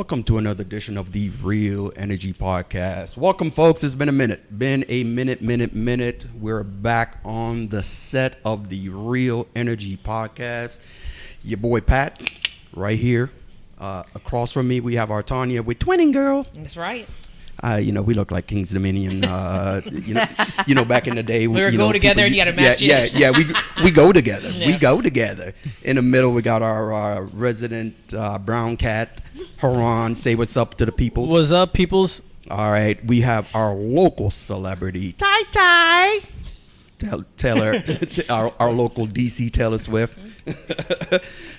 welcome to another edition of the Real Energy Podcast. Welcome, folks. It's been a minute. Minute. We're back on the set of the Real Energy Podcast. Your boy Pat, right here. Across from me, we have our Tanya with Twinning Girl. That's right. We look like King's Dominion. Back in the day, we go together. You got to match it. Yeah. We go together. Yeah. We go together. In the middle, we got our resident brown cat, Haran. Say what's up to the peoples. What's up, peoples? All right, we have our local celebrity, Ty. Taylor, our local DC Taylor Swift.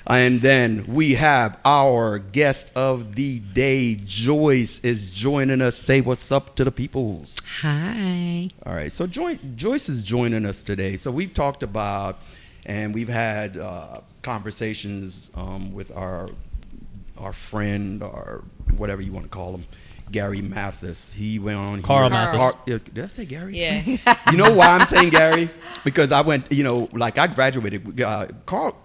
And then we have our guest of the day, Joyce, is joining us. Say what's up to the peoples. Hi. All right, so Joyce is joining us today. So we've talked about, and we've had conversations with our friend, or whatever you want to call him, Gary Mathis. He went on Carl here. Mathis. Did I say Gary? Yeah. You know why I'm saying Gary? Because I went, I graduated. Carl.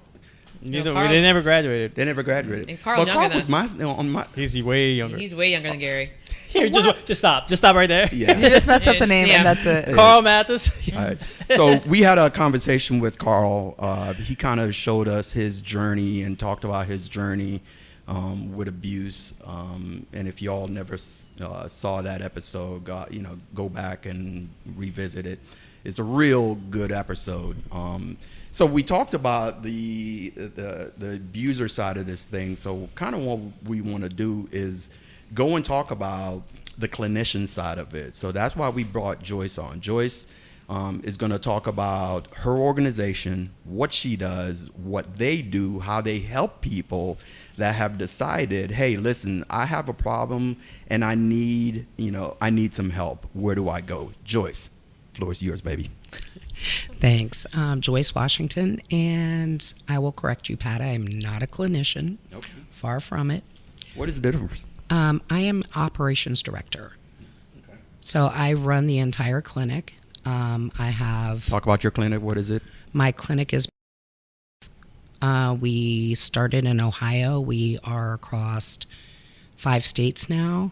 They Carl- never graduated. They never graduated. And Carl's but Carl younger was than on my. He's way younger. He's way younger than Gary. Here, just stop. Just stop right there. Yeah. You just messed up the name, Yeah. and that's it. Carl Mathis. All right. So we had a conversation with Carl. He kind of showed us his journey and talked about his journey with abuse. And if y'all never saw that episode, go back and revisit it. It's a real good episode. So we talked about the abuser side of this thing. So kind of what we want to do is go and talk about the clinician side of it. So that's why we brought Joyce on. Joyce is going to talk about her organization, what she does, what they do, how they help people that have decided, hey, listen, I have a problem and I need some help. Where do I go? Joyce, floor is yours, baby. Thanks. Joyce Washington, and I will correct you, Pat. I am not a clinician. Okay. Far from it. What is the difference? I am operations director. Okay. So I run the entire clinic. I have Talk about your clinic. What is it? my clinic is. We started in Ohio. We are across 5 states now.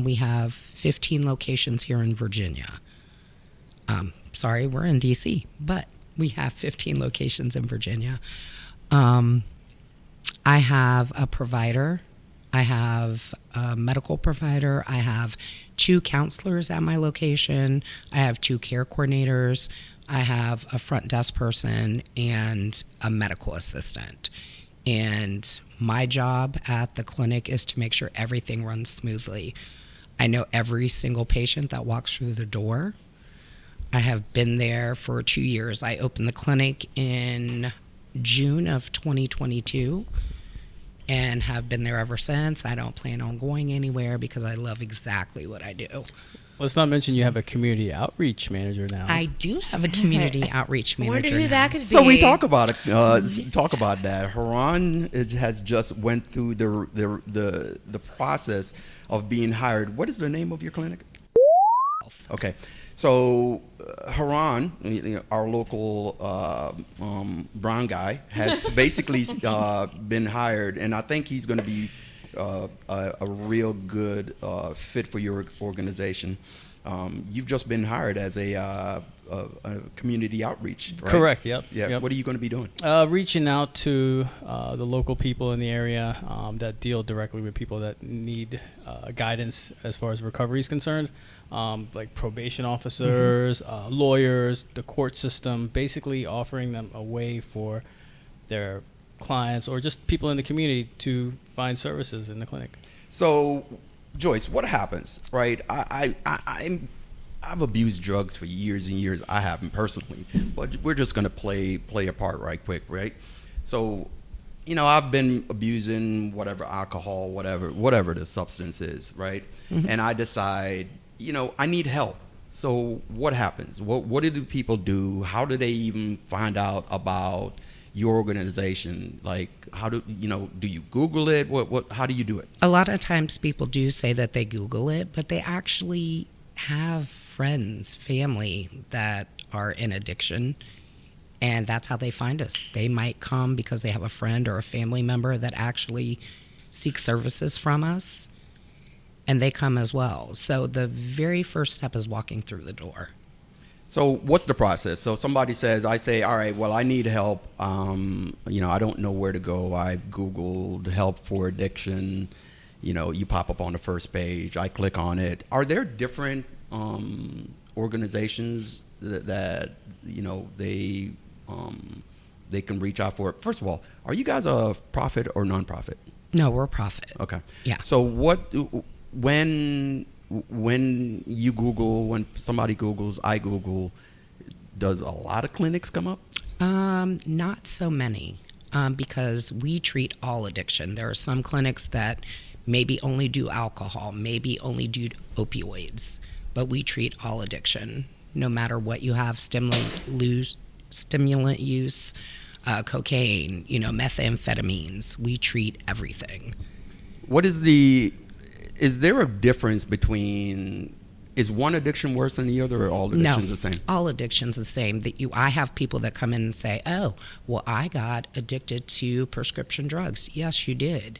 We have 15 locations here in Virginia. Sorry, we're in DC, but we have 15 locations in Virginia. I have a provider. I have a medical provider. I have 2 counselors at my location. I have 2 care coordinators. I have a front desk person and a medical assistant. And my job at the clinic is to make sure everything runs smoothly. I know every single patient that walks through the door. I have been there for 2 years. I opened the clinic in June of 2022 and have been there ever since. I don't plan on going anywhere because I love exactly what I do. Let's not mention you have a community outreach manager now. I do have a community outreach manager. Wonder who now. that could be. So we talk about it. Talk about that. Haran has just went through the process of being hired. What is the name of your clinic? Okay, so Haran, our local brown guy, has basically been hired, and I think he's going to be a real good fit for your organization. You've just been hired as a community outreach, right? Correct. Yep. Yeah. Yep. What are you going to be doing? Reaching out to the local people in the area that deal directly with people that need guidance as far as recovery is concerned, like probation officers, lawyers, the court system, basically offering them a way for their clients or just people in the community to find services in the clinic. So, Joyce, what happens, right? I've abused drugs for years and years. I haven't personally, but we're just going to play a part right quick, right? So, I've been abusing whatever alcohol, whatever the substance is, right? Mm-hmm. And I decide, I need help. So what happens? What do people do? How do they even find out about your organization? Like, how do you Google it? How do you do it? A lot of times people do say that they Google it, but they actually have friends, family that are in addiction, and that's how they find us. They might come because they have a friend or a family member that actually seek services from us, and they come as well. So the very first step is walking through the door. So what's the process? So somebody says, I say, all right, well, I need help. I don't know where to go. I've Googled help for addiction. You pop up on the first page. I click on it. Are there different organizations that they can reach out for? First of all, are you guys a profit or nonprofit? No, we're a profit. Okay. Yeah. So when you Google, when somebody Googles, I Google, does a lot of clinics come up? Not so many, because we treat all addiction. There are some clinics that maybe only do alcohol, maybe only do opioids, but we treat all addiction, no matter what you have, stimulant use, cocaine, methamphetamines. We treat everything. Is there a difference between, is one addiction worse than the other, or all addictions the same? All addictions the same. I have people that come in and say, oh, well, I got addicted to prescription drugs. Yes, you did.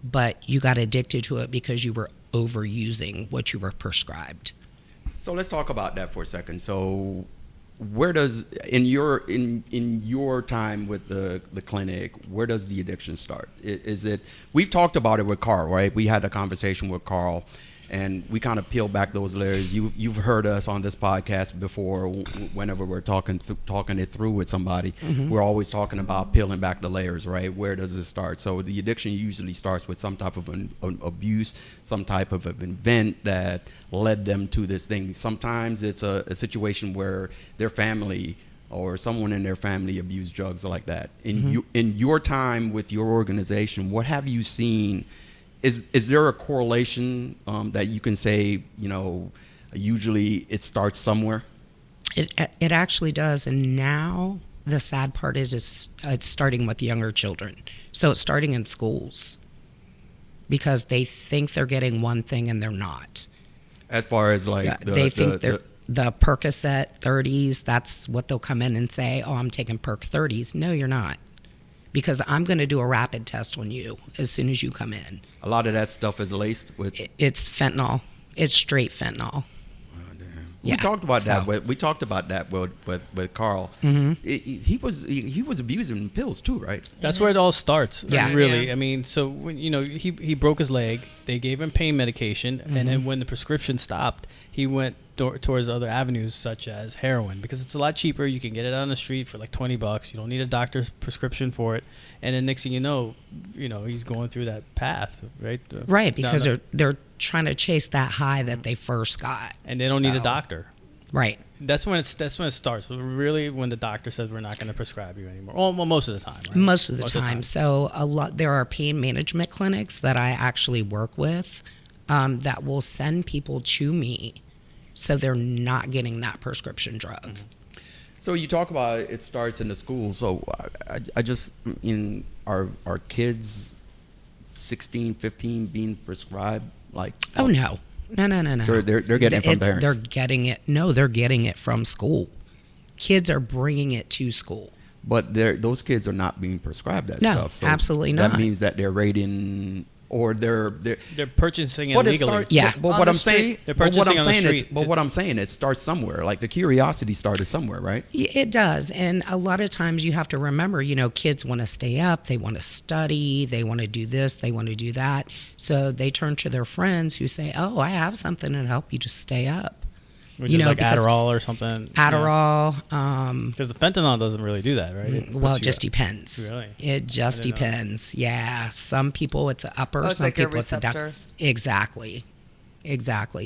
But you got addicted to it because you were overusing what you were prescribed. So let's talk about that for a second. So where does, in your time with the clinic, where does the addiction start? Is it, we've talked about it with Carl, right? We had a conversation with Carl, and we kind of peeled back those layers. You've heard us on this podcast before. Whenever we're talking it through with somebody, we're always talking about peeling back the layers, right? Where does it start? So the addiction usually starts with some type of an abuse, some type of an event that led them to this thing. Sometimes it's a situation where their family or someone in their family abused drugs like that. In your time with your organization, what have you seen? Is there a correlation that you can say, usually it starts somewhere? It actually does. And now the sad part is it's starting with younger children. So it's starting in schools because they think they're getting one thing and they're not. As far as like they think they're the Percocet 30s, that's what they'll come in and say, oh, I'm taking Perc 30s. No, you're not. Because I'm going to do a rapid test on you as soon as you come in. A lot of that stuff is laced with... It's fentanyl. It's straight fentanyl. Oh, damn. Yeah. We talked about that. We talked about that with Carl. He was abusing pills too, right? That's where it all starts. Yeah. Really. Yeah. I mean, so when, he broke his leg. They gave him pain medication, and then when the prescription stopped, he went towards other avenues such as heroin, because it's a lot cheaper. You can get it on the street for like $20. You don't need a doctor's prescription for it. And then next thing you know, he's going through that path, right? Right, because they're trying to chase that high that they first got, and they don't need a doctor. Right. That's when it starts. Really, when the doctor says we're not going to prescribe you anymore. Well, most of the time. Right? Most of the time. So there are pain management clinics that I actually work with that will send people to me, so they're not getting that prescription drug. So you talk about it starts in the school. So I just, are kids 16, 15 being prescribed like? Oh no. So they're getting it from parents. They're getting it. No, they're getting it from school. Kids are bringing it to school. But those kids are not being prescribed that No, stuff. So absolutely not. That means that they're raiding, or they're purchasing it legally. Yeah. But what I'm saying, They're purchasing on the street. what I'm saying, it starts somewhere. Like the curiosity started somewhere, right? It does. And a lot of times you have to remember, kids want to stay up, they want to study, they want to do this, they want to do that. So they turn to their friends who say, oh, I have something to help you to stay up. Which is like Adderall or something. Adderall. Because the fentanyl doesn't really do that, right? It just depends. Really? It just depends. Yeah. Some people it's an upper, some like people it's a down. receptors. Exactly.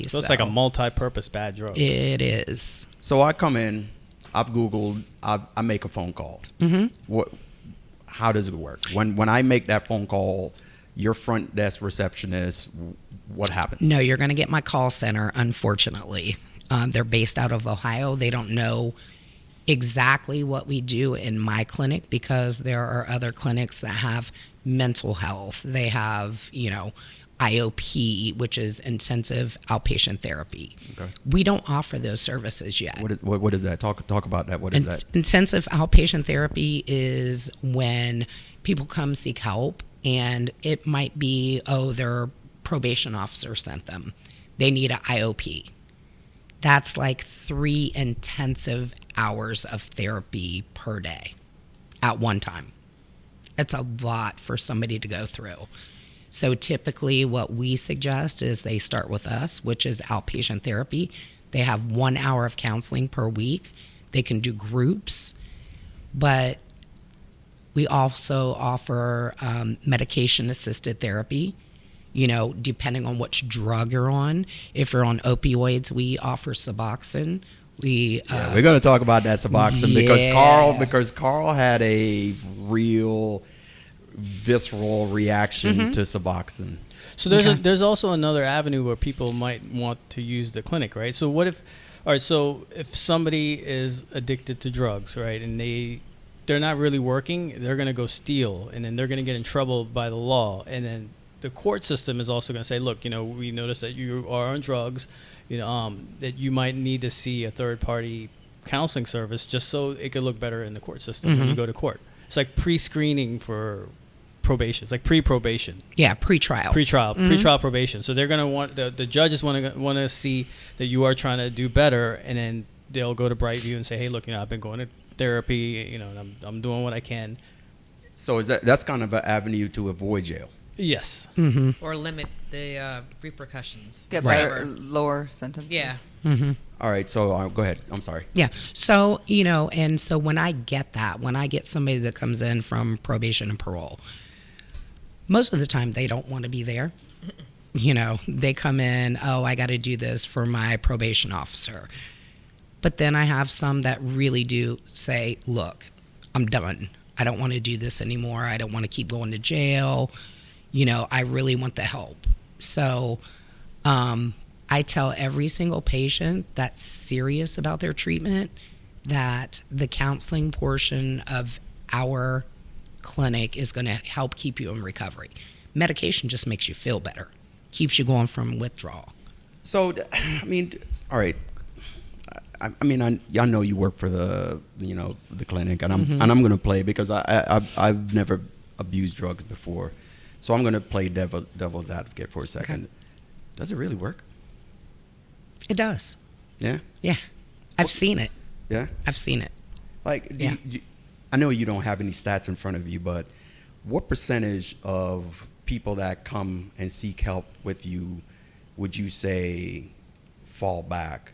So it's like a multi-purpose bad drug. It is. So I come in, I've Googled, I make a phone call. How does it work? When I make that phone call, your front desk receptionist, what happens? No, you're going to get my call center, unfortunately. They're based out of Ohio. They don't know exactly what we do in my clinic because there are other clinics that have mental health. They have, IOP, which is intensive outpatient therapy. Okay. We don't offer those services yet. What is that? Talk about that. What is that? Intensive outpatient therapy is when people come seek help and it might be, oh, their probation officer sent them. They need an IOP. That's like 3 intensive hours of therapy per day at one time. It's a lot for somebody to go through. So typically what we suggest is they start with us, which is outpatient therapy. They have 1 hour of counseling per week. They can do groups, but we also offer medication-assisted therapy, you know, depending on which drug you're on. If you're on opioids, we offer Suboxone. We're going to talk about that Suboxone because Carl had a real visceral reaction to Suboxone. So there's also another avenue where people might want to use the clinic, right? So what if, all right, so if somebody is addicted to drugs, right, and they're not really working, they're going to go steal, and then they're going to get in trouble by the law, and then the court system is also going to say, look, you know, we noticed that you are on drugs, you know, that you might need to see a third-party counseling service just so it could look better in the court system when you go to court. It's like pre-screening for probation. It's like pre-probation. Yeah, pre-trial. Pre-trial probation. So they're going to want, the judges want to see that you are trying to do better, and then they'll go to Brightview and say, hey, look, you know, I've been going to therapy, you know, and I'm doing what I can. So that's kind of an avenue to avoid jail. Yes. Or limit the repercussions. Get Whatever. better, lower sentences. Yeah. All right, so go ahead. I'm sorry. Yeah. So, you know, and so when I get somebody that comes in from probation and parole, most of the time they don't want to be there. You know, they come in, oh, I got to do this for my probation officer. But then I have some that really do say, look, I'm done. I don't want to do this anymore. I don't want to keep going to jail. You know, I really want the help. So I tell every single patient that's serious about their treatment that the counseling portion of our clinic is going to help keep you in recovery. Medication just makes you feel better, keeps you going from withdrawal. So, I mean, all right. I mean, I know you work for the clinic, and I'm going to play because I've never abused drugs before, so I'm going to play devil's advocate for a second. Okay. Does it really work? It does. Yeah. Yeah, I've seen it. Yeah, I've seen it. Like, I know you don't have any stats in front of you, but what percentage of people that come and seek help with you would you say fall back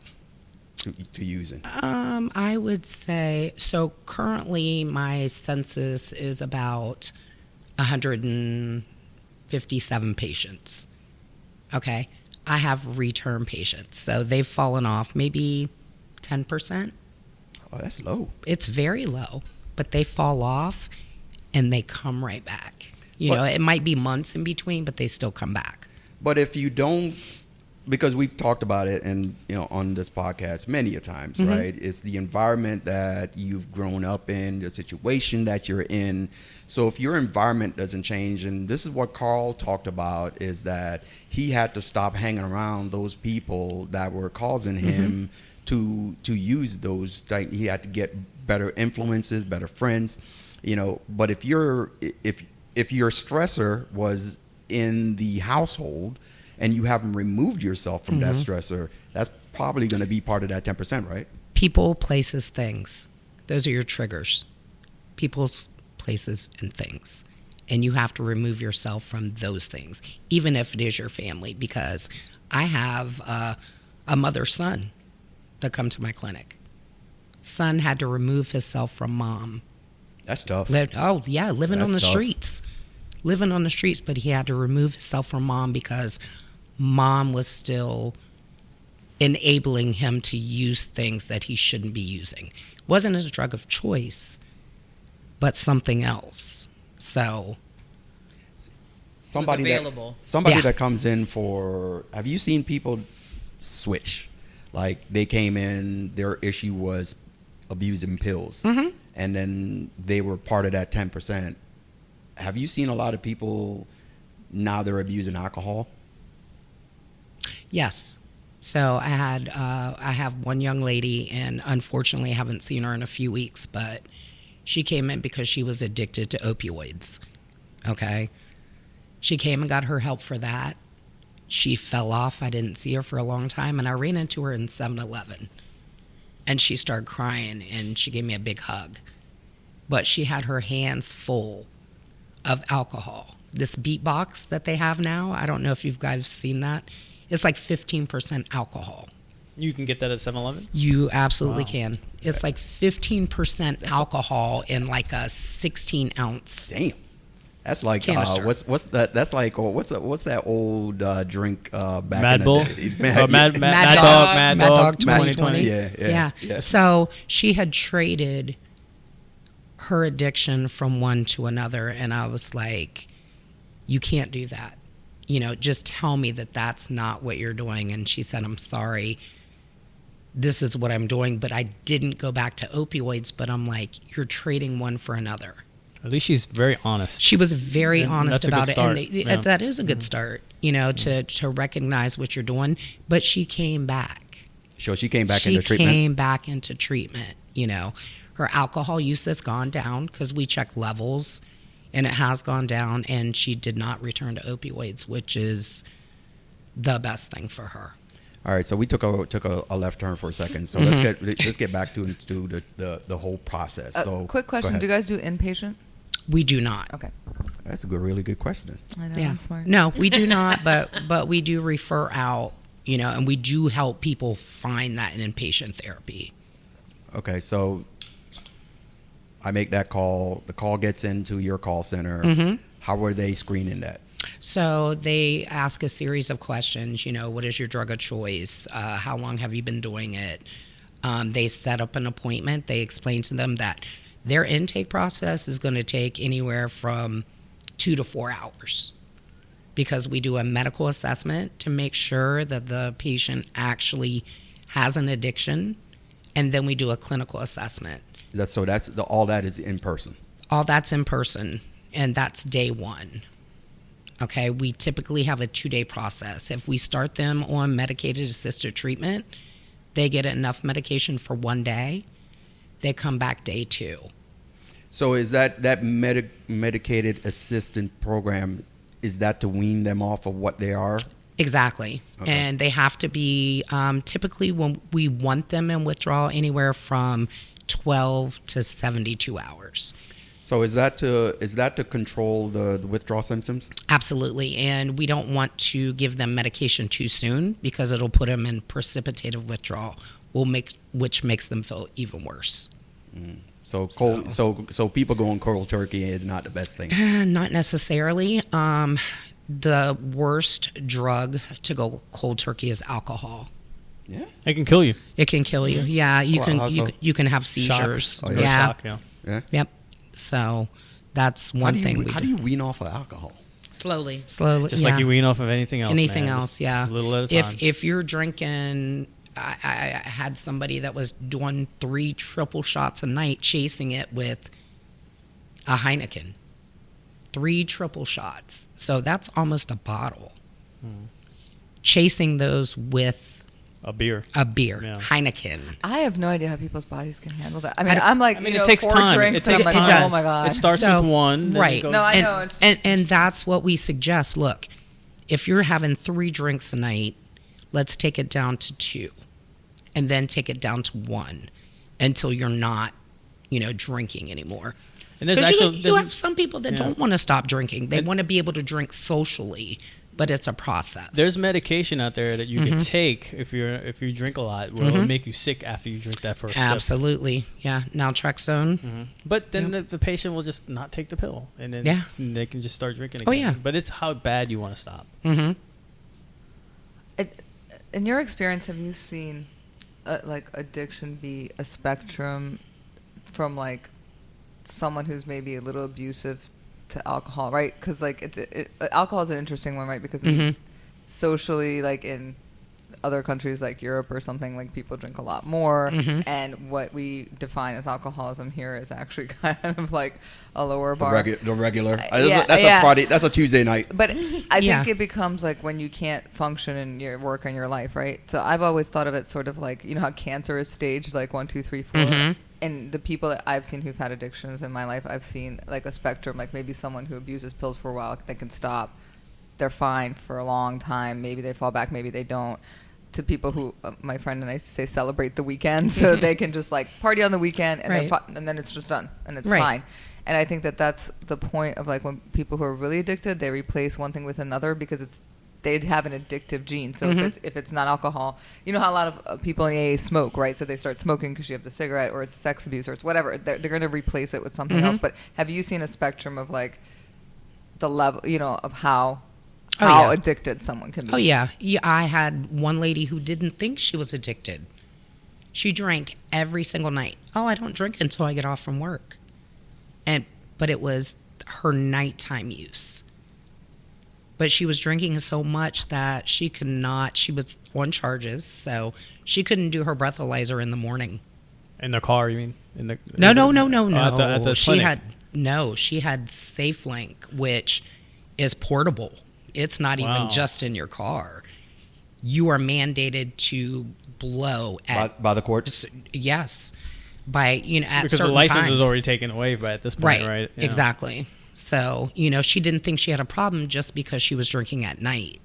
to using? I would say, so currently my census is about 157 patients. Okay. I have return patients. So they've fallen off maybe 10%. Oh, that's low. It's very low, but they fall off and they come right back. You know, it might be months in between, but they still come back. But if you don't, because we've talked about it and, you know, on this podcast many a times, right? It's the environment that you've grown up in, the situation that you're in. So if your environment doesn't change, and this is what Carl talked about, is that he had to stop hanging around those people that were causing him to use those. He had to get better influences, better friends, you know. But if your stressor was in the household and you haven't removed yourself from that stressor, that's probably going to be part of that 10%, right? People, places, things. Those are your triggers. People's, places, and things. And you have to remove yourself from those things, even if it is your family, because I have a mother-son that come to my clinic. Son had to remove himself from mom. That's tough. Living on the tough. streets. Living on the streets, but he had to remove himself from mom because mom was still enabling him to use things that he shouldn't be using. It wasn't his drug of choice, but something else. So somebody available. that comes in for, have you seen people switch? Like they came in, their issue was abusing pills, and then they were part of that 10%. Have you seen a lot of people now they're abusing alcohol? Yes. So I have one young lady, and unfortunately I haven't seen her in a few weeks, but she came in because she was addicted to opioids. Okay. She came and got her help for that. She fell off. I didn't see her for a long time, and I ran into her in 7-Eleven. And she started crying, and she gave me a big hug. But she had her hands full of alcohol. This beatbox that they have now, I don't know if you guys seen that. It's like 15% alcohol. You can get that at 7-Eleven? You absolutely Wow. can. It's like 15% alcohol in like a 16-ounce. Damn. That's like Canister. what's that? That's like what's that old drink back Mad in Bull? the day? Or Mad Mad Dog, Dog, Mad Mad Dog Dog 2020. 2020. Yeah. Yeah. So she had traded her addiction from one to another, and I was like, you can't do that. Just tell me that that's not what you're doing. And she said, I'm sorry. This is what I'm doing. But I didn't go back to opioids. But I'm like, you're trading one for another. At least she's very honest. She was very And honest that's a good about it. start. And Yeah. that is a good start, to recognize what you're doing. But she came back. So she came back She into treatment. came back into treatment. Her alcohol use has gone down because we check levels, and it has gone down. And she did not return to opioids, which is the best thing for her. All right, so we took a left turn for a second. So Mm-hmm. let's get back to the whole process. So Quick go question: ahead. do you guys do inpatient? We do not. Okay, That's a really good question. I know Yeah. I'm smart. No, we do not. But we do refer out. And we do help people find that in inpatient therapy. Okay, so I make that call. The call gets into your call center. Mm-hmm. How are they screening that? So they ask a series of questions. What is your drug of choice? How long have you been doing it? They set up an appointment. They explain to them that their intake process is going to take anywhere from 2 to 4 hours, because we do a medical assessment to make sure that the patient actually has an addiction, and then we do a clinical assessment. All that is in person. All that's in person, and that's day one. Okay, we typically have a 2-day process. If we start them on medicated assisted treatment, they get enough medication for 1 day. They come back day 2. So is that medicated assistant program, is that to wean them off of what they are? Exactly. Okay. And they have to be, typically when we want them in withdrawal, anywhere from 12 to 72 hours. So is that to control the withdrawal symptoms? Absolutely. And we don't want to give them medication too soon, because it'll put them in precipitative withdrawal, which makes them feel even worse. So people going cold turkey is not the best thing. Not necessarily. The worst drug to go cold turkey is alcohol. Yeah. It can kill you. It can kill you. Yeah, you Well, can how so? you can have Shock. seizures. Oh, Or yeah. shock, yeah. Yeah. Yep. So that's one thing we How do you wean off of alcohol? Slowly. slowly. Just yeah. like you wean off of anything else. Anything man. else, Just yeah. a little at a time. If you're drinking, I had somebody that was doing 3 triple shots a night, chasing it with a Heineken. 3 triple shots. So that's almost a bottle. Chasing those with a beer. a beer, Yeah. Heineken. I have no idea how people's bodies can handle that. I mean, don't- I'm like, it takes 4 time. drinks, It takes and I'm time. like, oh my god. It starts So, with one. then it right. goes- No, I and, know, it's and, just- and that's what we suggest. Look, if you're having 3 drinks a night, let's take it down to 2, and then take it down to 1 until you're not, drinking anymore. And there's 'Cause actually you have some people that Yeah. don't want to stop drinking. They And- want to be able to drink socially, but it's a process. there's medication out there that you can take if you drink a lot, where it'll make you sick after you drink that first sip. Absolutely, yeah. Naltrexone. But then the patient will just not take the pill, and then Yeah. they can just start drinking Oh, again. yeah. But it's how bad you want to stop. Mm-hmm. In your experience, have you seen like addiction be a spectrum from like someone who's maybe a little abusive to alcohol, right? Because like alcohol is an interesting one, right? Because Mhm. socially, like in other countries like Europe or something, like people drink a lot more, Mhm. and what we define as alcoholism here is actually kind of like a lower The, bar. the regular. Yeah, That's yeah. a Friday. That's a Tuesday night. But I Yeah. think it becomes like when you can't function in your work and your life, right? So I've always thought of it sort of like, how cancer is staged like 1, 2, 3, 4. Mhm. And the people that I've seen who've had addictions in my life, I've seen like a spectrum, like maybe someone who abuses pills for a while, they can stop. they're fine for a long time. Maybe they fall back, maybe they don't. To people who, my friend and I used to say, celebrate the weekend, so they can just like party on the weekend and Right. and then it's just done and it's Right. fine. And I think that that's the point of like when people who are really addicted, they replace one thing with another because they'd have an addictive gene. So if it's not alcohol, you know how a lot of people in AA smoke, right? So they start smoking because you have the cigarette, or it's sex abuse, or it's whatever. They're going to replace it with something else. But have you seen a spectrum of like the level, you know, of how yeah. addicted someone can be? Oh yeah. I had one lady who didn't think she was addicted. She drank every single night. Oh, I don't drink until I get off from work. But it was her nighttime use. But she was drinking so much that she was on charges, so she couldn't do her breathalyzer in the morning. In the car, you mean? No. At the She clinic. she had SafeLink, which is portable. It's not Wow. even just in your car. You are mandated to blow at By the courts? yes, by at because the certain license times. is already taken away by at this point, right? Yeah. Exactly. So, she didn't think she had a problem just because she was drinking at night.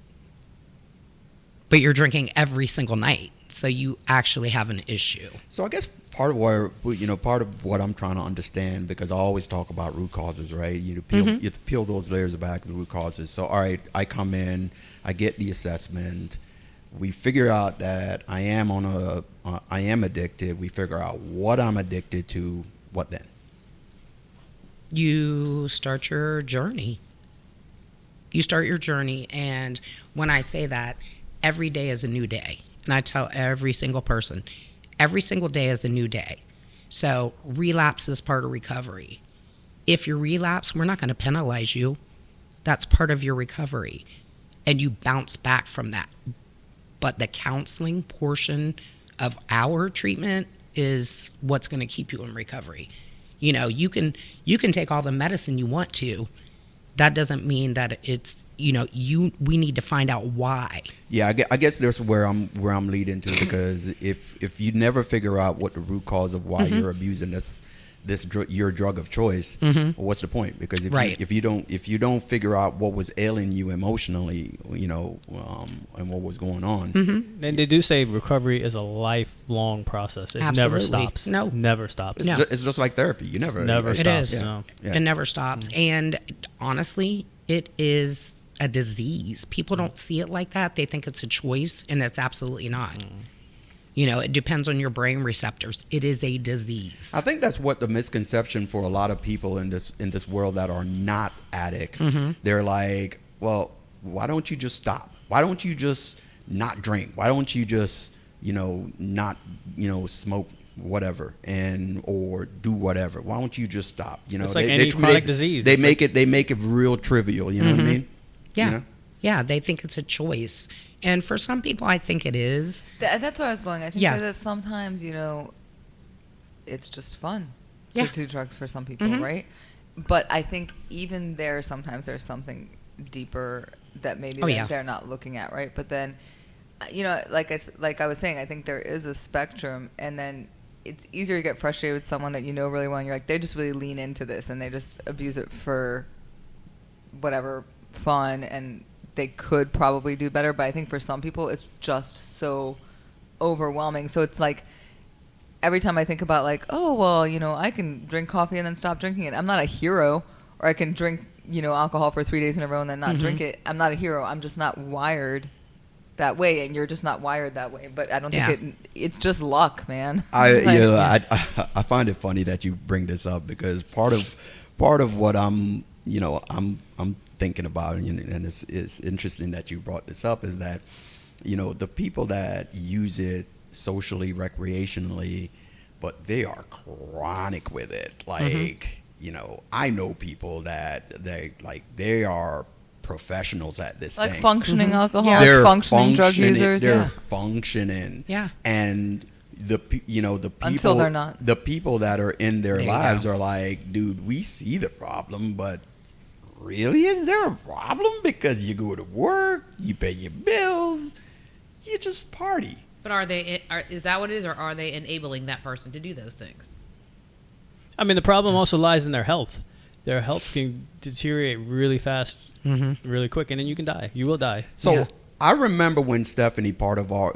But you're drinking every single night, so you actually have an issue. So I guess part of what I'm trying to understand, because I always talk about root causes, right? You have to peel those layers back, the root causes. So all right, I come in, I get the assessment, we figure out that I am addicted. We figure out what I'm addicted to. What then? You start your journey. And when I say that, every day is a new day. And I tell every single person, every single day is a new day. So relapse is part of recovery. If you relapse, we're not going to penalize you. That's part of your recovery. And you bounce back from that. But the counseling portion of our treatment is what's going to keep you in recovery. You can take all the medicine you want to. That doesn't mean that it's, we need to find out why. Yeah, I guess that's where I'm leading to, because if you never figure out what the root cause of why you're abusing your drug of choice, what's the point? Because if you don't figure out what was ailing you emotionally, and what was going on. And they do say recovery is a lifelong process. It never Absolutely. stops. No. Never stops. No. It's just like therapy. You never It It stops. is. No. Yeah. It never stops. And honestly, it is a disease. People don't see it like that. They think it's a choice, and it's absolutely not. It depends on your brain receptors. It is a disease. I think that's what the misconception for a lot of people in this world that are not addicts. They're like, well, why don't you just stop? Why don't you just not drink? Why don't you just, not, smoke whatever or do whatever? Why don't you just stop? It's like any chronic disease. They It's make it real trivial. You know what I mean? Yeah. Yeah, they think it's a choice. And for some people, I think it is. That's where I was going. I think Yeah. that sometimes, it's just fun Yeah. to do drugs for some people, right? But I think even there, sometimes there's something deeper that maybe they're not looking at, right? But then, like I was saying, I think there is a spectrum, and then it's easier to get frustrated with someone that you know really well, and you're like, they just really lean into this, and they just abuse it for whatever fun, and they could probably do better. But I think for some people, it's just so overwhelming. So it's like every time I think about like, oh, well, I can drink coffee and then stop drinking it. I'm not a hero. Or I can drink, alcohol for 3 days in a row and then not drink it. I'm not a hero. I'm just not wired that way. And you're just not wired that way. But I don't think it's just luck, man. I find it funny that you bring this up, because part of what I'm thinking about, and it's interesting that you brought this up, is that the people that use it socially, recreationally, but they are chronic with it. Like I know people that they are professionals at this Like thing. functioning alcoholics, They're functioning drug users. They're Yeah. functioning. Yeah. And the people Until they're not. The people that are in their There you lives go. are like, dude, we see the problem, but really, is there a problem? Because you go to work, you pay your bills, you just party. But is that what it is, or are they enabling that person to do those things? I mean, the problem also lies in their health. their health can deteriorate really fast, really quick, and then you can die. You will die. So Yeah. I remember when Stephanie, part of our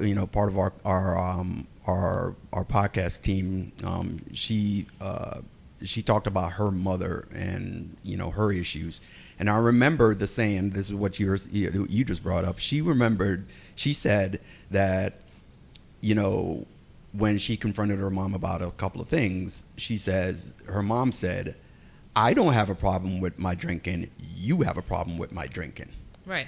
podcast team, she talked about her mother and her issues, and I remember the saying. This is what you just brought up. She said that when she confronted her mom about a couple of things, her mom said, "I don't have a problem with my drinking. You have a problem with my drinking." Right.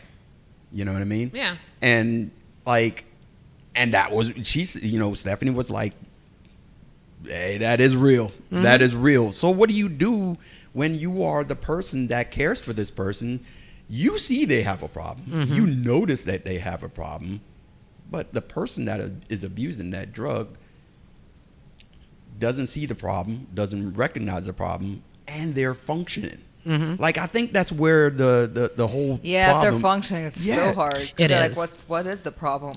You know what I mean? Yeah. And that was Stephanie was like, "Hey, that is real. That is real." So what do you do when you are the person that cares for this person? You see they have a problem. You notice that they have a problem, but the person that is abusing that drug doesn't see the problem, doesn't recognize the problem, and they're functioning. Like, I think that's where the whole Yeah, if problem, they're functioning, it's Yeah. so hard. 'Cause It they're is. Like, what is the problem?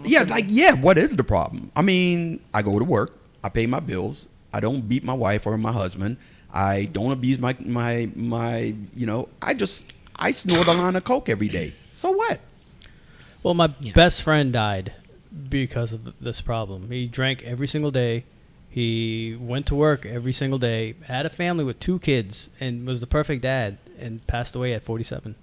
what is the problem? I mean, I go to work, I pay my bills, I don't beat my wife or my husband, I don't abuse my I snort a line of coke every day. So what? Well, my Yeah. best friend died because of this problem. He drank every single day. He went to work every single day, had a family with 2 kids, and was the perfect dad, and passed away at 47.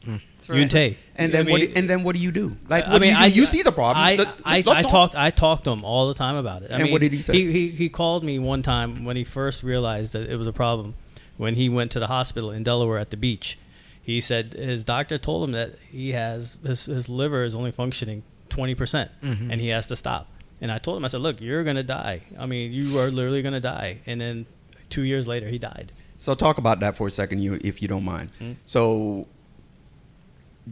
It's You and Tay. And then I mean, what do you do? Like, I what mean, do you do? You see the problem. I talked to him all the time about it. I And mean, what did he say? He called me one time when he first realized that it was a problem. When he went to the hospital in Delaware at the beach, he said his doctor told him that he has his liver is only functioning 20%, and he has to stop. And I told him, I said, "Look, you're gonna die. I mean, you are literally gonna die." And then 2 years later, he died. So talk about that for a second, if you don't mind. So,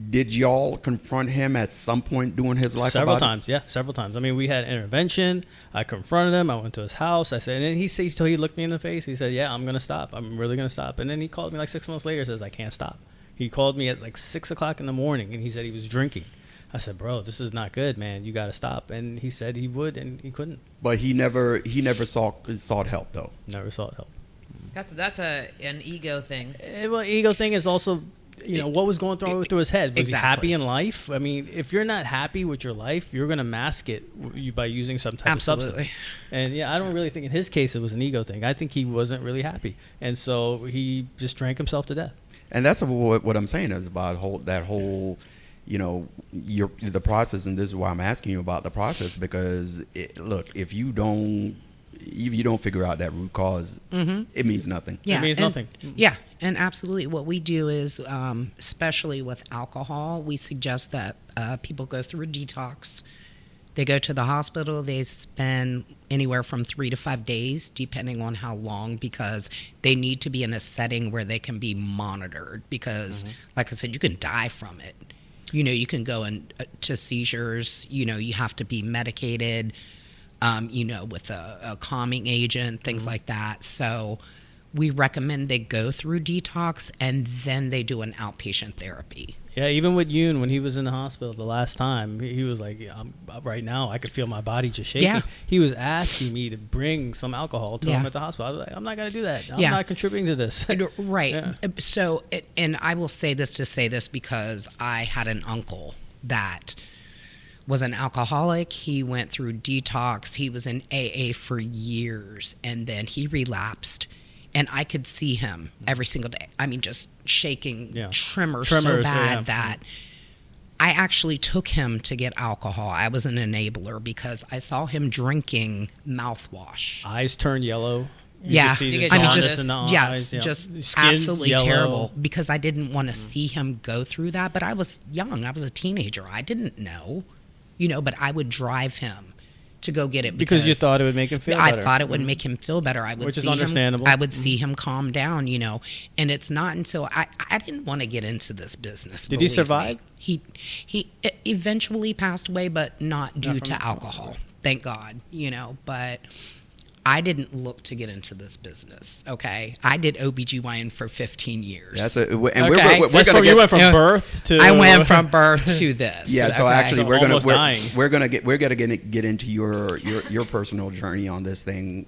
did y'all confront him at some point during his life? Several about it? times, yeah, several times. I mean, we had intervention. I confronted him. I went to his house. I said, and then he looked me in the face. He said, "Yeah, I'm gonna stop. I'm really gonna stop." And then he called me like 6 months later. Says, "I can't stop." He called me at like 6 o'clock in the morning, and he said he was drinking. I said, "Bro, this is not good, man. You got to stop." And he said he would, and he couldn't. But he never sought help though. Never sought help. That's an ego thing. Well, ego thing is also, what was going through his head? Was he happy Exactly. in life? I mean, if you're not happy with your life, you're going to mask it by using some type Absolutely. of substance. And yeah, I don't really think in his case it was an ego thing. I think he wasn't really happy, and so he just drank himself to death. And that's what I'm saying is about the process, and this is why I'm asking you about the process, because look, if you don't figure out that root cause, it means nothing. It means and- nothing. Yeah, and absolutely. What we do is, especially with alcohol, we suggest that people go through a detox. They go to the hospital. They spend anywhere from 3 to 5 days, depending on how long, because they need to be in a setting where they can be monitored. Because, like I said, you can die from it. You can go into seizures. You have to be medicated. With a calming agent, things like that. So we recommend they go through detox and then they do an outpatient therapy. Yeah, even with Yoon, when he was in the hospital the last time, he was like, "Yeah, right now I could feel my body just shaking." Yeah. He was asking me to bring some alcohol to him at the hospital. I was like, "I'm not going to do that. I'm not contributing to this." Right. Yeah. So, and I will say this because I had an uncle that was an alcoholic. He went through detox. He was in AA for years, and then he relapsed. And I could see him every single day. I mean, just shaking, tremors so bad that I actually took him to get alcohol. I was an enabler because I saw him drinking mouthwash. Eyes turn yellow. Yeah, could see You the get I mean, jaundice just in the yes, eyes, just Skin absolutely yellow. terrible because I didn't want to see him go through that. But I was young; I was a teenager. I didn't know, But I would drive him to go get it Because you thought it would make him feel better. I thought it would make him feel better. I would Which is see understandable. Him, I would see him calm down, And it's not until I didn't want to get into this business. Did he believe survive? Me. He eventually passed away, but not due to alcohol. Thank God, But I didn't look to get into this business. Okay, I did OBGYN for 15 years. That's it. And Okay. we're That's gonna where you went from birth to. I went from birth to this. Yeah, so okay? actually, we're Almost dying. gonna get into your personal journey on this thing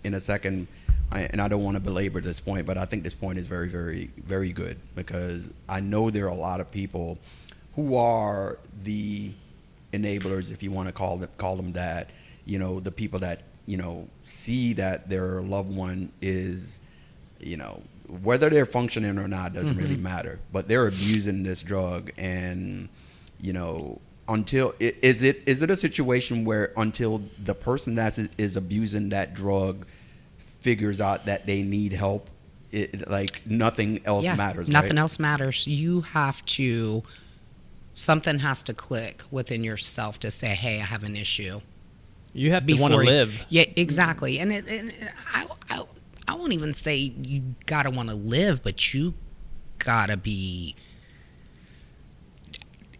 in a second. and I don't want to belabor this point, but I think this point is very, very, very good, because I know there are a lot of people who are the enablers, if you want to call them that. You know, the people that, you know, see that their loved one is, you know, whether they're functioning or not doesn't really matter, but they're abusing this drug. And, you know, until is it a situation where until the person that is abusing that drug figures out that they need help, like nothing else matters, Nothing right? else matters. You have to, something has to click within yourself to say, hey, I have an issue. You have to want to Before you- live. Yeah, exactly. And I won't even say you gotta want to live, but you gotta be.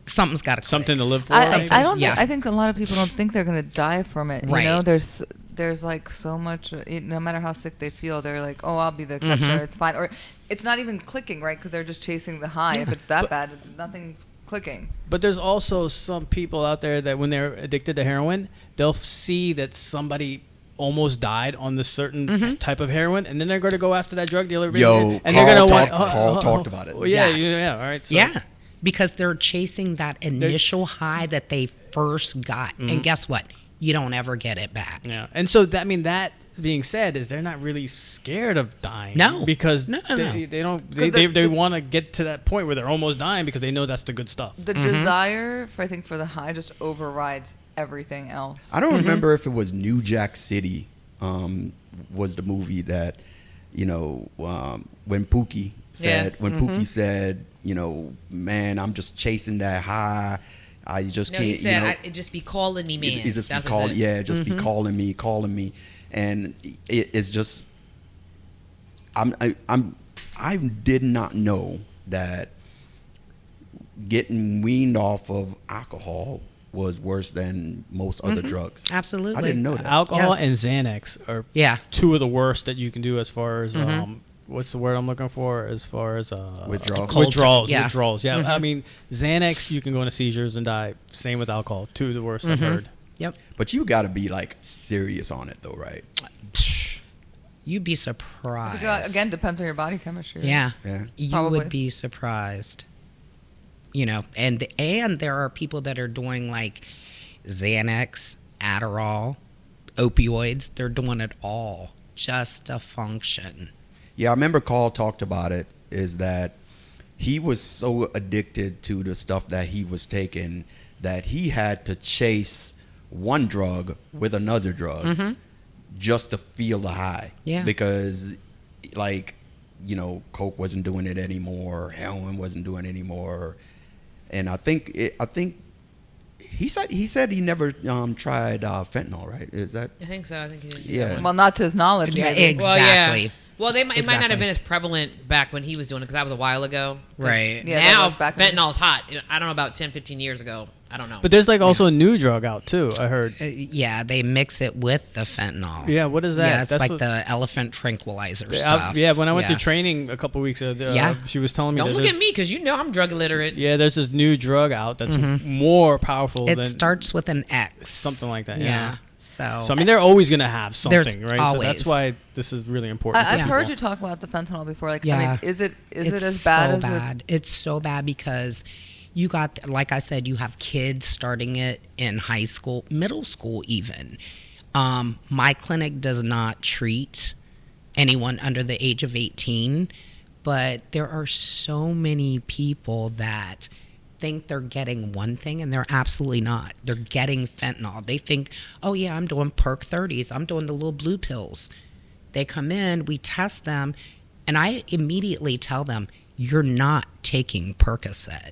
Something's gotta click. Something to live for. I maybe? don't. Yeah. I think a lot of people don't think they're gonna die from it. Right. You know, there's like so much. No matter how sick they feel, they're like, oh, I'll be the exception. Or it's fine. Or it's not even clicking, right? Because they're just chasing the high. If it's that bad, nothing's clicking. But there's also some people out there that when they're addicted to heroin, they'll see that somebody almost died on this certain type of heroin, and then they're going to go after that drug dealer. Yo, and Carl they're going talked- to Carl talked about it. Well, yeah, Yes. yeah, all right. So Yeah, because they're chasing that initial high that they first got, and guess what? You don't ever get it back. Yeah, and so that, I mean, that being said, is they're not really scared of dying. No. because No. they don't. 'Cause They want to get to that point where they're almost dying because they know that's the good stuff. The desire, I think, for the high just overrides everything else. I don't remember if it was New Jack City, was the movie that, you know, when Pookie said, Pookie said, you know, man, I'm just chasing that high. I just No, can't. he said, you know, "It just be calling me, man." it just be That's what calling, he said. yeah, just be calling me, and it's just, I did not know that getting weaned off of alcohol was worse than most other drugs. Absolutely. I didn't know that. Alcohol Yes. and Xanax are Yeah. two of the worst that you can do as far as what's the word I'm looking for? As far as Withdrawal. withdrawals. Yeah. Withdrawals. Yeah, I mean Xanax, you can go into seizures and die. Same with alcohol. Two of the worst I've heard. Yep. But you got to be like serious on it though, right? You'd be I surprised. think, again, depends on your body chemistry. Yeah. Yeah. You Probably. would be surprised. You know, and there are people that are doing like Xanax, Adderall, opioids. They're doing it all just to function. Yeah, I remember Carl talked about it, is that he was so addicted to the stuff that he was taking that he had to chase one drug with another drug just to feel the high. Yeah. Because, like, you know, Coke wasn't doing it anymore, heroin wasn't doing it anymore. And I think he said he never tried fentanyl, right? Is that? I think so. I think he did. Yeah. Well, not to his knowledge. Yeah, maybe. Well, exactly. yeah. Well, it might not Exactly. have been as prevalent back when he was doing it because that was a while ago. 'Cause Right. Yeah, that now was back then. fentanyl's hot. I don't know about 10, 15 years ago. I don't know. But there's like also a new drug out too. I heard. Yeah, they mix it with the fentanyl. Yeah, what is that? Yeah, it's That's like what- the elephant tranquilizer Yeah, stuff. yeah, when I went Yeah. to training a couple weeks ago, Yeah. she was telling me don't that look there's- at me because you know I'm drug illiterate. Yeah, there's this new drug out that's more powerful It than starts with an X. something like that. Yeah. So, So I mean, they're always going to have There's something, right? So that's always. why this is really important. for I've Yeah. heard people. you talk about the fentanyl before. Like, I Yeah. mean, is it it's as bad so as bad. It's so bad because you got, like I said, you have kids starting it in high school, middle school even. My clinic does not treat anyone under the age of 18, but there are so many people that think they're getting one thing and they're absolutely not. They're getting fentanyl. They think, oh yeah, I'm doing Perk 30s. I'm doing the little blue pills. They come in, we test them, and I immediately tell them, you're not taking Percocet.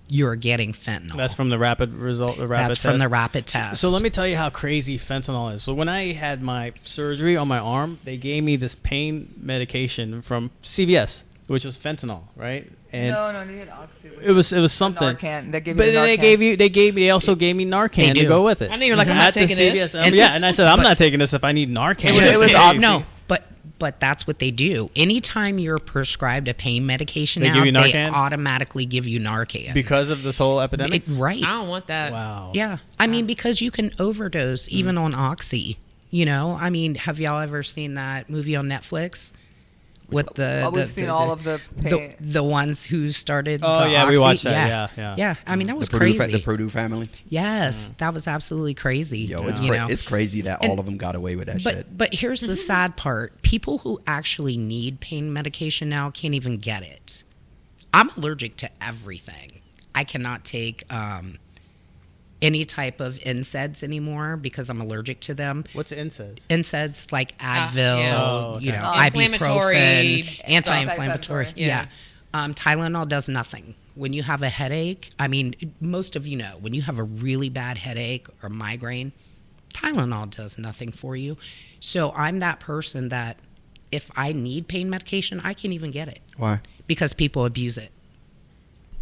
You're getting fentanyl. That's from the rapid result. The rapid That's test. from the rapid test. So let me tell you how crazy fentanyl is. So when I had my surgery on my arm, they gave me this pain medication from CVS, which was fentanyl, right? And no, you get Oxy. it was something. Narcan. They give you But the then Narcan. they also gave me Narcan They to do. go with it. I know you're like, I'm not At the taking this. CVS. Yeah, and I said I'm not taking this if I need Narcan. It was just in case. Oxy. No, but that's what they do. Anytime you're prescribed a pain medication They now, give you they Narcan? automatically give you Narcan. because of this whole epidemic. Right. I don't want that. Wow. Yeah. I mean, because you can overdose even on Oxy. You know, I mean, have y'all ever seen that movie on Netflix with We've seen all of the pain. the ones who started? Oh, the yeah, we Oxy? watched that. Yeah. Yeah. I mean, that was the Purdue crazy. the Purdue family. Yes, that was absolutely crazy. Yo, it's you know? it's crazy that And- all of them got away with that shit. But here's the sad part: people who actually need pain medication now can't even get it. I'm allergic to everything. I cannot take any type of NSAIDs anymore because I'm allergic to them. What's NSAIDs? NSAIDs like Advil, yeah. Oh, okay. you know, Inflammatory ibuprofen, stuff. anti-inflammatory. Anti-inflammatory. Yeah. Tylenol does nothing. When you have a headache, I mean, most of you know, when you have a really bad headache or migraine, Tylenol does nothing for you. So I'm that person that if I need pain medication, I can't even get it Why? because people abuse it.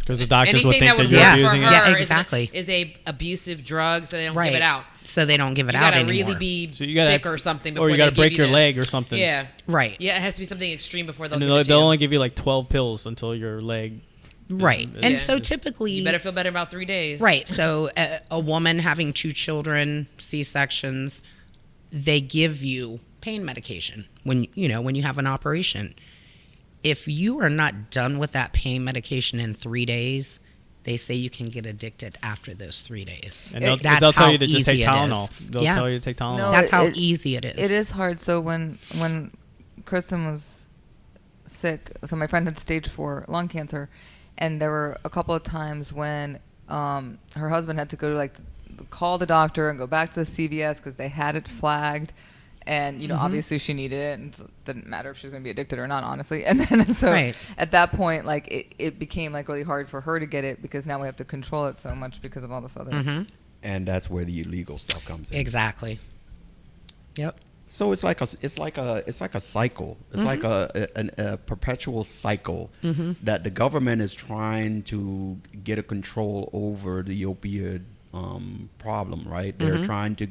Because the doctors would Anything think that would that work you're for abusing her it. Yeah, is exactly. is a abusive drug, so they don't Right. give it out. So they don't give it You out gotta anymore. really be So you gotta- sick or something before Or you got to they break give your this. leg or something. Yeah, Right. yeah. It has to be something extreme before they'll And give it to they'll you. only give you like 12 pills until your leg. Right. is- And Yeah. so typically You better feel better about 3 days. Right. So a woman having 2 children, C-sections, they give you pain medication when you have an operation. If you are not done with that pain medication in 3 days, they say you can get addicted after those 3 days. And they'll That's tell how you to just take easy it Tylenol. is. They'll Yeah. tell you to take Tylenol. No, That's how it- easy it is. It is hard. So when Kristen was sick, so my friend had stage 4 lung cancer, and there were a couple of times when her husband had to go to call the doctor and go back to the CVS because they had it flagged, and obviously she needed it, and it didn't matter if she was going to be addicted or not, honestly. And then so Right. at that point, it became really hard for her to get it because now we have to control it so much because of all this other. Mm-hmm. And that's where the illegal stuff comes in. Exactly. Yep. So it's like a cycle. It's like a perpetual cycle that the government is trying to get a control over the opioid problem. Right? They're trying to,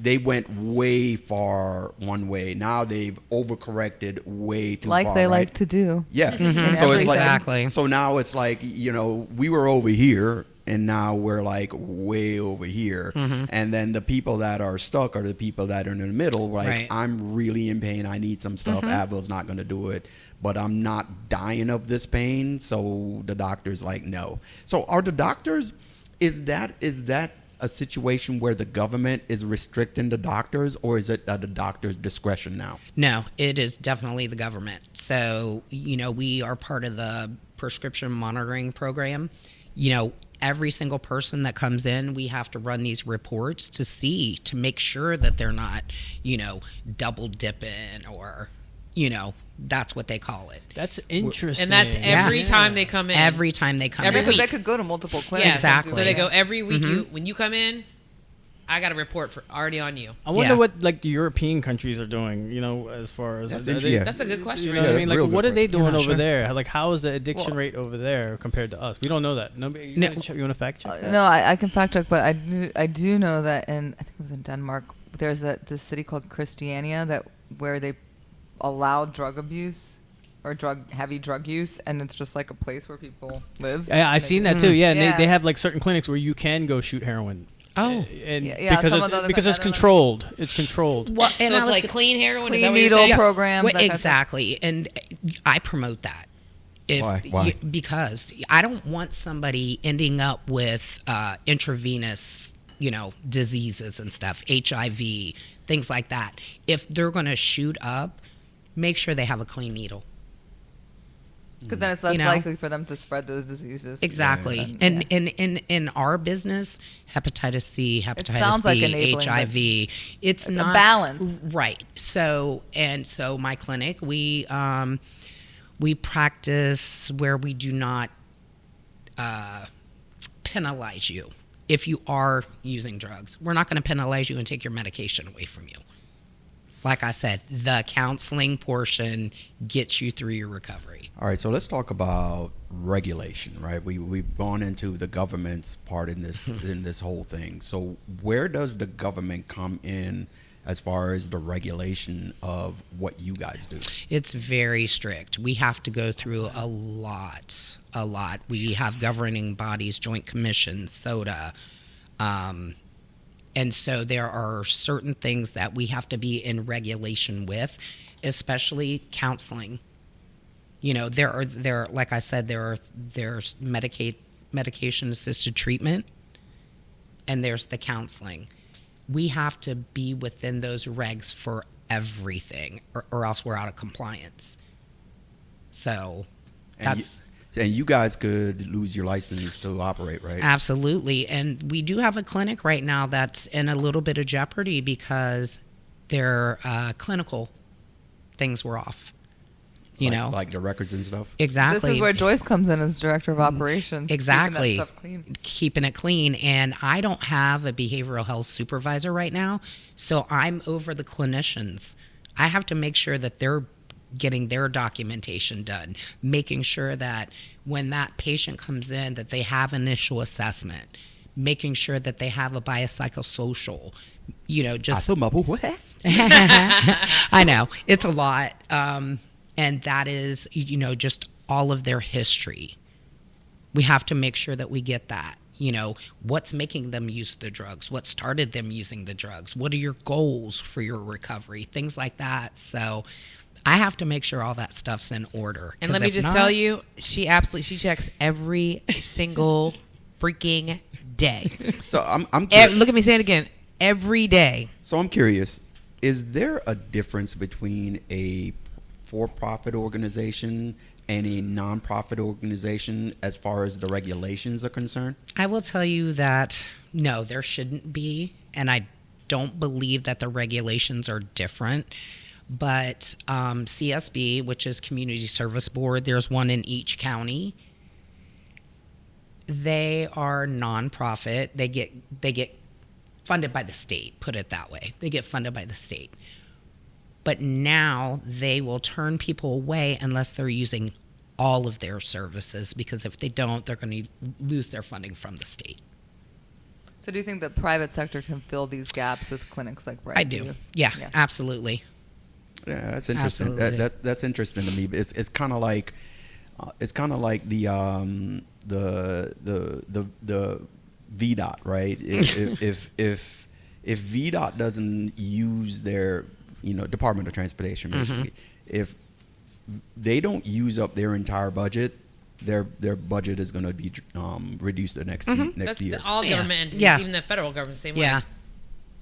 they went way far one way. Now they've overcorrected way too far. They right? like to do. Yeah. In So it's everything. Exactly. So now it's we were over here and now we're way over here. And then the people that are stuck are the people that are in the middle. Right. I'm really in pain. I need some stuff. Advil's not going to do it, but I'm not dying of this pain. So the doctor's no. So are the doctors, is that a situation where the government is restricting the doctors, or is it at the doctor's discretion now? No, it is definitely the government. So, we are part of the prescription monitoring program. Every single person that comes in, we have to run these reports to make sure that they're not, double dipping or, that's what they call it. That's interesting. And that's every time they come in. Every time they come Every in. Because week. they could go to multiple clinics. Yeah, Exactly. So they go every week. When you come in, I got a report already on you. I wonder Yeah. what the European countries are doing. As far as That's are interesting. That's a good question. You know right what I Yeah, mean? real good What are they question. doing Yeah, over sure. there? How is the addiction Well- rate over there compared to us? We don't know that. Nobody. You No. want to fact check that? No, I can fact check, but I do know that I think it was in Denmark. There's this city called Christiania where they allow drug abuse or heavy drug use, and it's just like a place where people live. Yeah, I've seen that too. Yeah, and Yeah. they have certain clinics where you can go shoot heroin. Oh. and Yeah, because some it's, of the other because it's Netherlands. controlled. It's controlled. Well, So and I it's was like clean heroin. Is Clean that what you're needle saying? programs. Well, that kind of stuff. exactly, and I promote that. Why? Because I don't want somebody ending up with intravenous, diseases and stuff, HIV, things like that. If they're going to shoot up, make sure they have a clean needle. Because then it's less You know? likely for them to spread those diseases. Exactly. Yeah. And in our business, hepatitis C, hepatitis sounds like B, enabling, HIV, but it's a not balance. Right. So my clinic, we practice where we do not penalize you if you are using drugs. We're not going to penalize you and take your medication away from you. Like I said, the counseling portion gets you through your recovery. All right, so let's talk about regulation, right? We've gone into the government's part in this whole thing. So where does the government come in as far as the regulation of what you guys do? It's very strict. We have to go through a lot. We have governing bodies, joint commissions, SOTA, And so there are certain things that we have to be in regulation with, especially counseling. You know, there like I said, there's medication assisted treatment, and there's the counseling. We have to be within those regs for everything, or else we're out of compliance. So And that's and you guys could lose your license to operate, right? absolutely. And we do have a clinic right now that's in a little bit of jeopardy because their clinical things were off. You know, like the records and stuff. exactly. This is where Joyce comes in as director of operations. Exactly. Keeping that stuff clean. Keeping it clean. And I don't have a behavioral health supervisor right now, so I'm over the clinicians. I have to make sure that they're getting their documentation done, making sure that when that patient comes in that they have initial assessment, making sure that they have a biopsychosocial, you know, I just thought my what? I know it's a lot, and that is, you know, just all of their history. We have to make sure that we get that. You know, what's making them use the drugs? What started them using the drugs? What are your goals for your recovery? Things like that. So I have to make sure all that stuff's in order. And 'Cause let me if just not- tell you, she checks every single freaking day. So I'm curious. Look at me, say it again. Every day. So I'm curious, is there a difference between a for-profit organization and a non-profit organization as far as the regulations are concerned? I will tell you that no, there shouldn't be, and I don't believe that the regulations are different. But CSB, which is Community Service Board, there's one in each county. They are nonprofit. They get funded by the state. Put it that way. They get funded by the state. But now they will turn people away unless they're using all of their services, because if they don't, they're going to lose their funding from the state. So do you think the private sector can fill these gaps with clinics like Bright? I do. Yeah, absolutely. Yeah, that's interesting. Absolutely. That's interesting to me. But it's kind of like the VDOT, right? If VDOT doesn't use their, you know, Department of Transportation, basically, if they don't use up their entire budget, their budget is going to be reduced the next That's year. all Yeah. government entities, Yeah. even the federal government, same Yeah. way.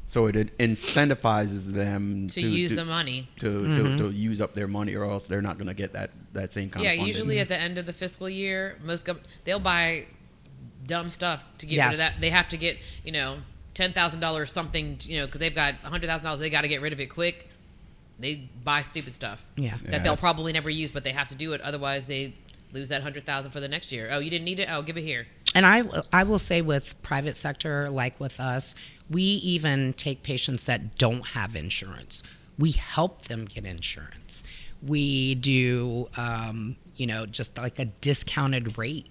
So it incentivizes them To use the money. to use up their money, or else they're not going to get that same kind of funding. Usually at the end of the fiscal year, they'll buy dumb stuff to get rid of Yes. that. They have to get, you know, $10,000 something, you know, because they've got $100,000. They got to get rid of it quick. They buy stupid stuff Yeah. that they'll probably never use, but they have to do it. Otherwise, they lose that $100,000 for the next year. Oh, you didn't need it? Oh, give it here. And I will say with private sector, like with us, we even take patients that don't have insurance. We help them get insurance. We do, you know, just like a discounted rate